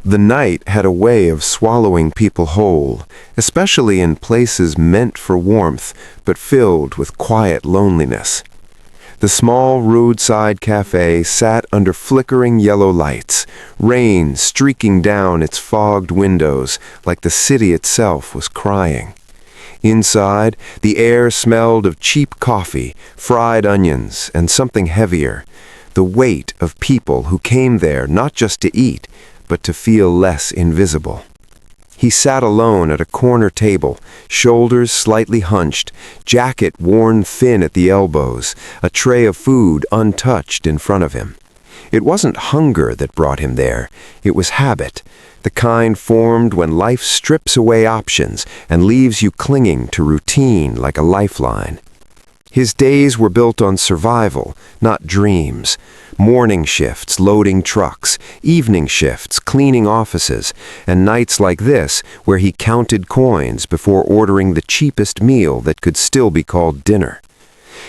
The night had a way of swallowing people whole, especially in places meant for warmth but filled with quiet loneliness. The small roadside café sat under flickering yellow lights, rain streaking down its fogged windows like the city itself was crying. Inside, the air smelled of cheap coffee, fried onions, and something heavier, the weight of people who came there not just to eat, but to feel less invisible. He sat alone at a corner table, shoulders slightly hunched, jacket worn thin at the elbows, a tray of food untouched in front of him. It wasn't hunger that brought him there, it was habit, the kind formed when life strips away options and leaves you clinging to routine like a lifeline. His days were built on survival, not dreams. Morning shifts loading trucks, evening shifts cleaning offices, and nights like this where he counted coins before ordering the cheapest meal that could still be called dinner.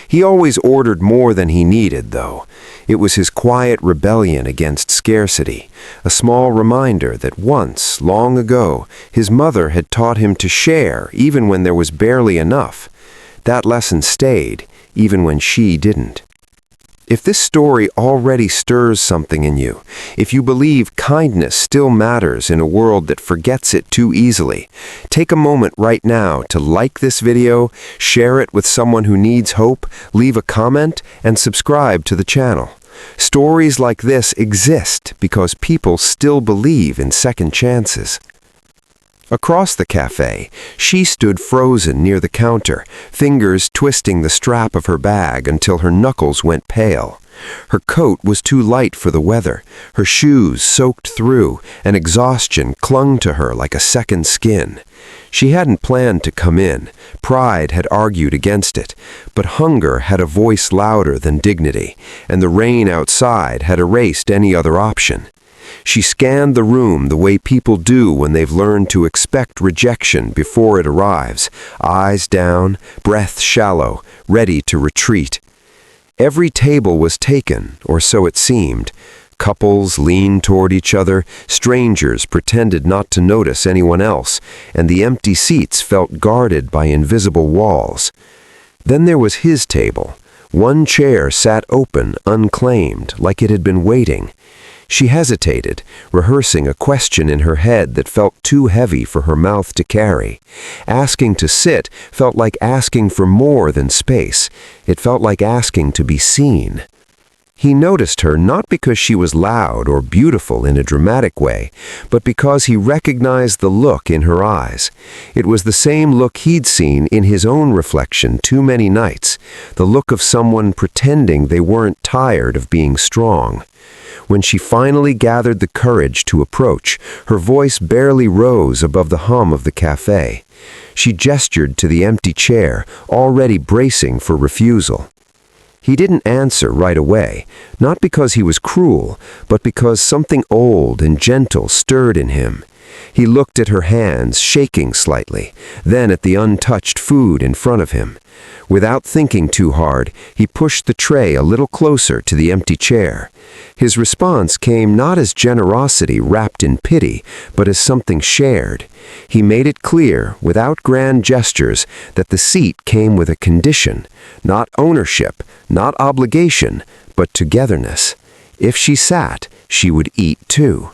He always ordered more than he needed, though. It was his quiet rebellion against scarcity, a small reminder that once, long ago, his mother had taught him to share even when there was barely enough. That lesson stayed, even when she didn't. If this story already stirs something in you, if you believe kindness still matters in a world that forgets it too easily, take a moment right now to like this video, share it with someone who needs hope, leave a comment, and subscribe to the channel. Stories like this exist because people still believe in second chances. Across the cafe, she stood frozen near the counter, fingers twisting the strap of her bag until her knuckles went pale. Her coat was too light for the weather, her shoes soaked through, and exhaustion clung to her like a second skin. She hadn't planned to come in, pride had argued against it, but hunger had a voice louder than dignity, and the rain outside had erased any other option. She scanned the room the way people do when they've learned to expect rejection before it arrives, eyes down, breath shallow, ready to retreat. Every table was taken, or so it seemed. Couples leaned toward each other, strangers pretended not to notice anyone else, and the empty seats felt guarded by invisible walls. Then there was his table. One chair sat open, unclaimed, like it had been waiting. She hesitated, rehearsing a question in her head that felt too heavy for her mouth to carry. Asking to sit felt like asking for more than space. It felt like asking to be seen. He noticed her not because she was loud or beautiful in a dramatic way, but because he recognized the look in her eyes. It was the same look he'd seen in his own reflection too many nights, the look of someone pretending they weren't tired of being strong. When she finally gathered the courage to approach, her voice barely rose above the hum of the cafe. She gestured to the empty chair, already bracing for refusal. He didn't answer right away, not because he was cruel, but because something old and gentle stirred in him. He looked at her hands, shaking slightly, then at the untouched food in front of him. Without thinking too hard, he pushed the tray a little closer to the empty chair. His response came not as generosity wrapped in pity, but as something shared. He made it clear, without grand gestures, that the seat came with a condition, not ownership, not obligation, but togetherness. If she sat, she would eat too.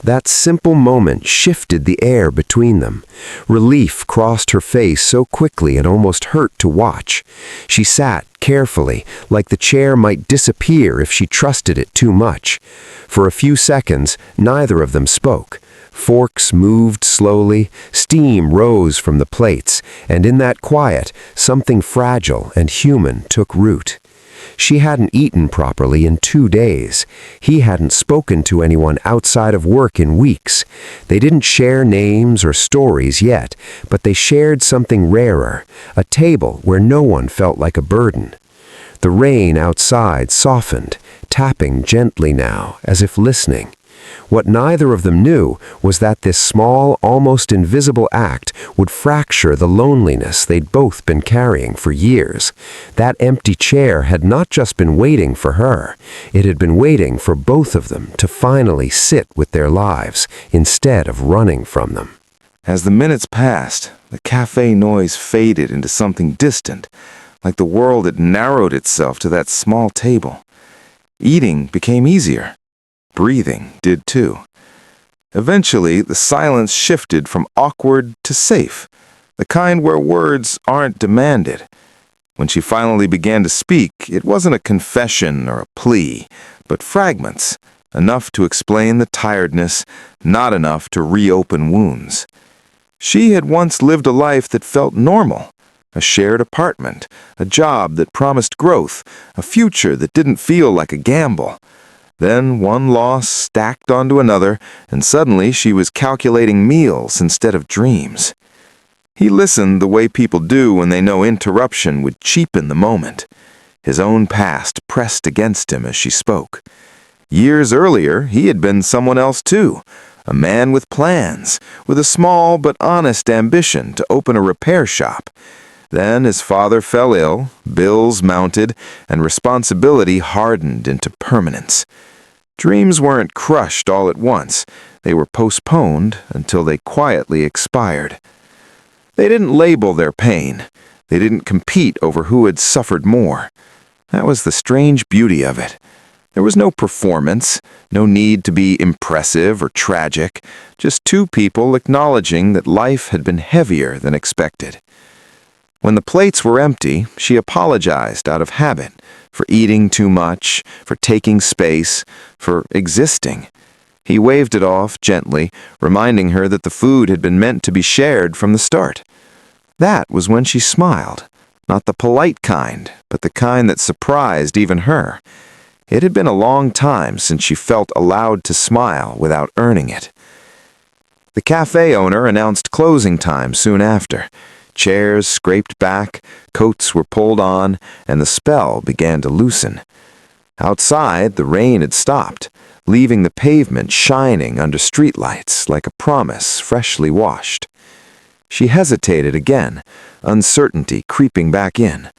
That simple moment shifted the air between them. Relief crossed her face so quickly it almost hurt to watch. She sat carefully, like the chair might disappear if she trusted it too much. For a few seconds, neither of them spoke. Forks moved slowly, steam rose from the plates, and in that quiet, something fragile and human took root. She hadn't eaten properly in 2 days. He hadn't spoken to anyone outside of work in weeks. They didn't share names or stories yet, but they shared something rarer, a table where no one felt like a burden. The rain outside softened, tapping gently now, as if listening. What neither of them knew was that this small, almost invisible act would fracture the loneliness they'd both been carrying for years. That empty chair had not just been waiting for her, it had been waiting for both of them to finally sit with their lives instead of running from them. As the minutes passed, the cafe noise faded into something distant, like the world had narrowed itself to that small table. Eating became easier. Breathing did too. Eventually, the silence shifted from awkward to safe, the kind where words aren't demanded. When she finally began to speak, it wasn't a confession or a plea, but fragments, enough to explain the tiredness, not enough to reopen wounds. She had once lived a life that felt normal, a shared apartment, a job that promised growth, a future that didn't feel like a gamble. Then one loss stacked onto another, and suddenly she was calculating meals instead of dreams. He listened the way people do when they know interruption would cheapen the moment. His own past pressed against him as she spoke. Years earlier, he had been someone else too, a man with plans, with a small but honest ambition to open a repair shop. Then his father fell ill, bills mounted, and responsibility hardened into permanence. Dreams weren't crushed all at once. They were postponed until they quietly expired. They didn't label their pain. They didn't compete over who had suffered more. That was the strange beauty of it. There was no performance, no need to be impressive or tragic, just two people acknowledging that life had been heavier than expected. When the plates were empty, she apologized out of habit, for eating too much, for taking space, for existing. He waved it off gently, reminding her that the food had been meant to be shared from the start. That was when she smiled, not the polite kind, but the kind that surprised even her. It had been a long time since she felt allowed to smile without earning it. The cafe owner announced closing time soon after. Chairs scraped back, coats were pulled on, and the spell began to loosen. Outside, the rain had stopped, leaving the pavement shining under streetlights like a promise freshly washed. She hesitated again, uncertainty creeping back in.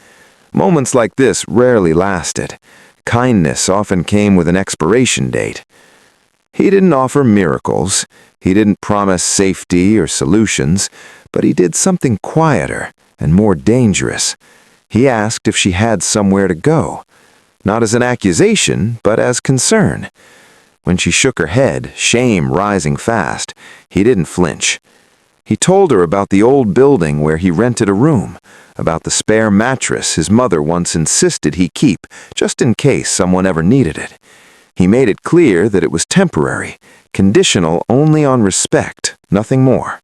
Moments like this rarely lasted. Kindness often came with an expiration date. He didn't offer miracles. He didn't promise safety or solutions, but he did something quieter and more dangerous. He asked if she had somewhere to go, not as an accusation, but as concern. When she shook her head, shame rising fast, he didn't flinch. He told her about the old building where he rented a room, about the spare mattress his mother once insisted he keep, just in case someone ever needed it. He made it clear that it was temporary, conditional only on respect, nothing more.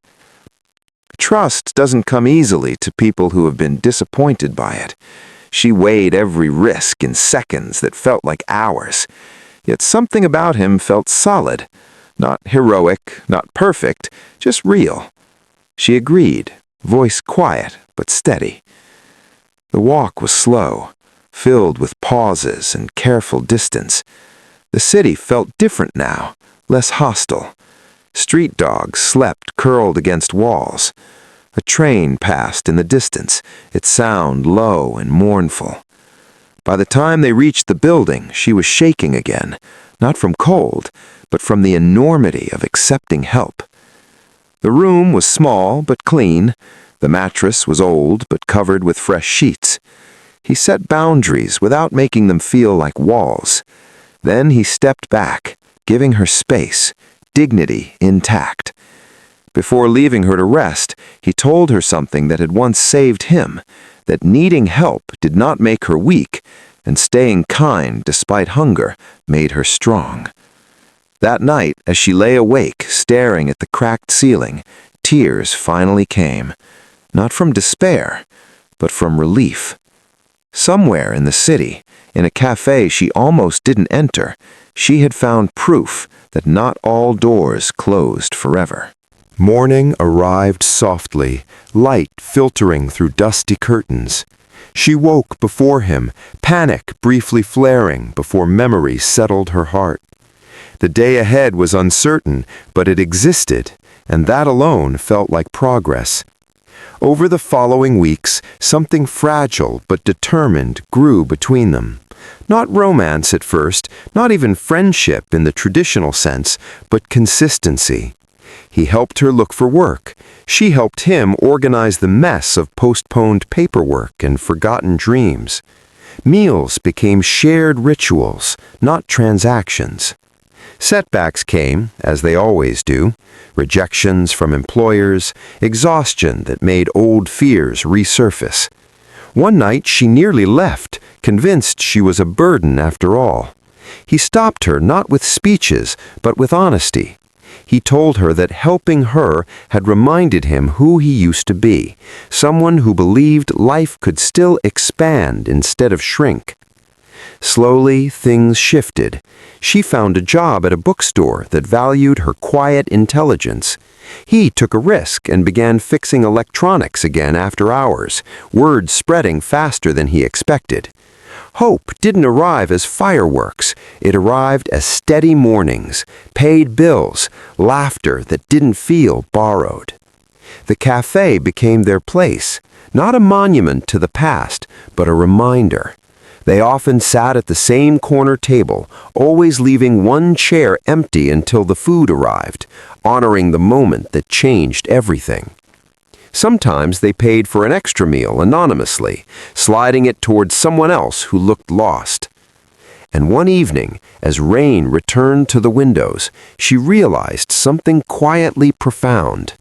Trust doesn't come easily to people who have been disappointed by it. She weighed every risk in seconds that felt like hours. Yet something about him felt solid, not heroic, not perfect, just real. She agreed, voice quiet but steady. The walk was slow, filled with pauses and careful distance. The city felt different now, less hostile. Street dogs slept curled against walls. A train passed in the distance, its sound low and mournful. By the time they reached the building, she was shaking again, not from cold, but from the enormity of accepting help. The room was small but clean. The mattress was old but covered with fresh sheets. He set boundaries without making them feel like walls. Then he stepped back, giving her space, dignity intact. Before leaving her to rest, he told her something that had once saved him, that needing help did not make her weak, and staying kind despite hunger made her strong. That night, as she lay awake, staring at the cracked ceiling, tears finally came, not from despair, but from relief. Somewhere in the city, in a cafe she almost didn't enter, she had found proof that not all doors closed forever. Morning arrived softly, light filtering through dusty curtains. She woke before him, panic briefly flaring before memory settled her heart. The day ahead was uncertain, but it existed, and that alone felt like progress. Over the following weeks, something fragile but determined grew between them. Not romance at first, not even friendship in the traditional sense, but consistency. He helped her look for work. She helped him organize the mess of postponed paperwork and forgotten dreams. Meals became shared rituals, not transactions. Setbacks came, as they always do, rejections from employers, exhaustion that made old fears resurface. One night she nearly left, convinced she was a burden after all. He stopped her not with speeches, but with honesty. He told her that helping her had reminded him who he used to be, someone who believed life could still expand instead of shrink. Slowly, things shifted. She found a job at a bookstore that valued her quiet intelligence. He took a risk and began fixing electronics again after hours, word spreading faster than he expected. Hope didn't arrive as fireworks. It arrived as steady mornings, paid bills, laughter that didn't feel borrowed. The café became their place, not a monument to the past, but a reminder. They often sat at the same corner table, always leaving one chair empty until the food arrived, honoring the moment that changed everything. Sometimes they paid for an extra meal anonymously, sliding it towards someone else who looked lost. And one evening, as rain returned to the windows, she realized something quietly profound.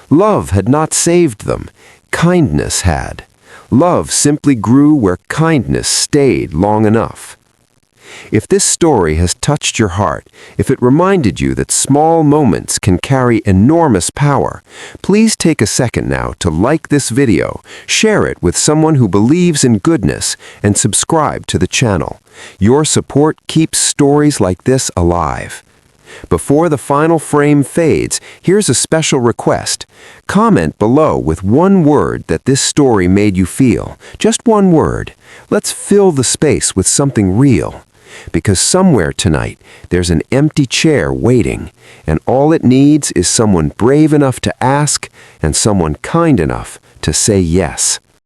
Love had not saved them, kindness had. Love simply grew where kindness stayed long enough. If this story has touched your heart, if it reminded you that small moments can carry enormous power, please take a second now to like this video, share it with someone who believes in goodness, and subscribe to the channel. Your support keeps stories like this alive. Before the final frame fades, here's a special request. Comment below with one word that this story made you feel. Just one word. Let's fill the space with something real. Because somewhere tonight, there's an empty chair waiting, and all it needs is someone brave enough to ask and someone kind enough to say yes.